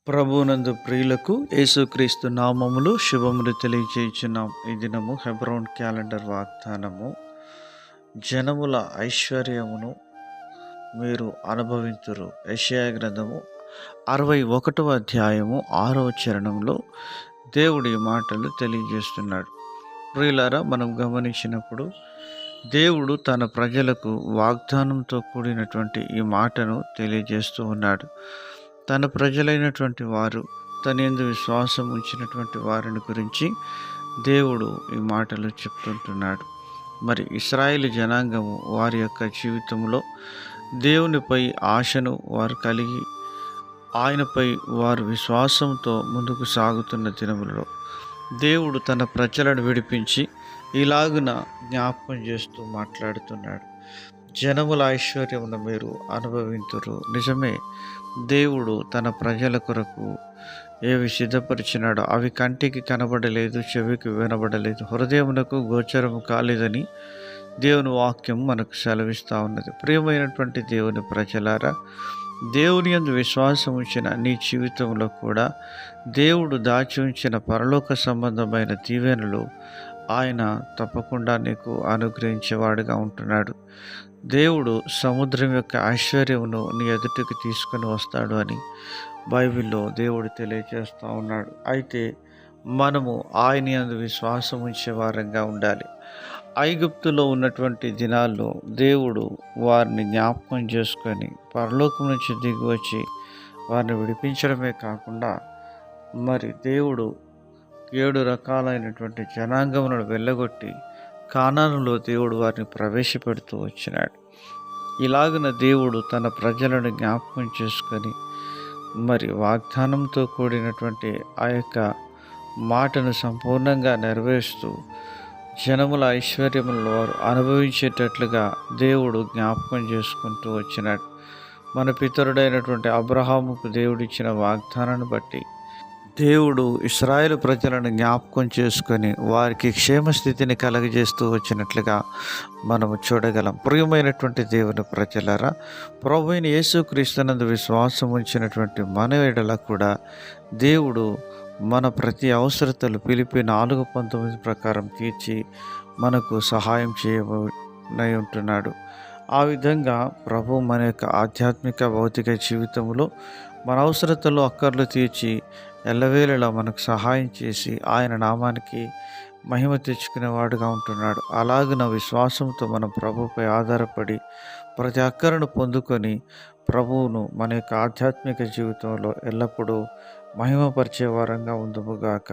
ప్రభువునందు ప్రియులకు యేసుక్రీస్తు నామములు శుభములు తెలియజేయుచున్నాం. ఈ దినము హెబ్రోన్ క్యాలెండర్ వాగ్దానము. జనముల ఐశ్వర్యమును మీరు అనుభవింతురు. యెషయా గ్రంథము 61వ అధ్యాయము 6వ చరణంలో దేవుడి మాటలు తెలియజేస్తున్నాడు. ప్రియులారా, మనం గమనించినప్పుడు దేవుడు తన ప్రజలకు వాగ్దానంతో కూడినటువంటి ఈ మాటను తెలియజేస్తూ ఉన్నాడు. తన ప్రజలైనటువంటి వారు, తన యందు విశ్వాసం ఉంచినటువంటి వారిని గురించి దేవుడు ఈ మాటలు చెప్తుంటున్నాడు. మరి ఇశ్రాయేలు జనాంగము వారి యొక్క జీవితంలో దేవునిపై ఆశను వారు కలిగి ఆయనపై వారు విశ్వాసంతో ముందుకు సాగుతున్న దినములలో దేవుడు తన ప్రజలను విడిపించి ఇలాగున జ్ఞాపకం చేస్తూ మాట్లాడుతున్నాడు. జనముల ఐశ్వర్యమును మీరు అనుభవింతురు. నిజమే, దేవుడు తన ప్రజల కొరకు ఏవి సిద్ధపరిచినాడో అవి కంటికి కనబడలేదు, చెవికి వినబడలేదు, హృదయమునకు గోచరము కాలేదని దేవుని వాక్యం మనకు సెలవిస్తూ ఉన్నది. ప్రియమైనటువంటి దేవుని ప్రజలారా, దేవుని యందు విశ్వాసం ఉంచిన నీ జీవితంలో కూడా దేవుడు దాచి ఉంచిన పరలోక సంబంధమైన దీవెనలు ఆయన తప్పకుండా నీకు అనుగ్రహించేవాడుగా ఉంటున్నాడు. దేవుడు సముద్రం యొక్క ఐశ్వర్యమును నీ ఎదుటికి తీసుకొని వస్తాడు అని బైబిల్లో దేవుడు తెలియజేస్తూ ఉన్నాడు. అయితే మనము ఆయన యందు విశ్వాసం ఉంచే వారంగా ఉండాలి. ఐగుప్తులో ఉన్నటువంటి దినాల్లో దేవుడు వారిని జ్ఞాపకం చేసుకొని పరలోకం నుంచి దిగి వచ్చి వారిని విడిపించడమే కాకుండా మరి దేవుడు 7 రకాలైనటువంటి జనాంగములను వెళ్ళగొట్టి కానానులో దేవుడు వారిని ప్రవేశపెడుతూ వచ్చినాడు. ఇలాగున దేవుడు తన ప్రజలను జ్ఞాపకం చేసుకొని మరి వాగ్దానంతో కూడినటువంటి ఆ యొక్క మాటను సంపూర్ణంగా నెరవేరుస్తూ జనముల ఐశ్వర్యములను వారు అనుభవించేటట్లుగా దేవుడు జ్ఞాపకం చేసుకుంటూ వచ్చినాడు. మన పితరుడైనటువంటి అబ్రహాముకు దేవుడిచ్చిన వాగ్దానాన్ని బట్టి దేవుడు ఇశ్రాయేలు ప్రజలను జ్ఞాపకం చేసుకొని వారికి క్షేమస్థితిని కలగజేస్తూ వచ్చినట్లుగా మనము చూడగలం. ప్రియమైనటువంటి దేవుని ప్రజలారా, ప్రభువైన యేసుక్రీస్తునందు విశ్వాసం ఉంచినటువంటి మన ఎడల కూడా దేవుడు మన ప్రతి అవసరతలు ఫిలిప్పీ 4:19 ప్రకారం తీర్చి మనకు సహాయం చేయబోనై ఉంటున్నాడు. ఆ విధంగా ప్రభు మన యొక్క ఆధ్యాత్మిక భౌతిక జీవితంలో మన అవసరతలు అక్కర్లు తీర్చి ఎల్లవేళలా మనకు సహాయం చేసి ఆయన నామానికి మహిమ తెచ్చుకునేవాడుగా ఉంటున్నాడు. అలాగున విశ్వాసంతో మనం ప్రభుపై ఆధారపడి ప్రతి అక్కరను పొందుకొని ప్రభువును మన యొక్క ఆధ్యాత్మిక జీవితంలో ఎల్లప్పుడూ మహిమపరిచే వారంగా ఉందుముగాక.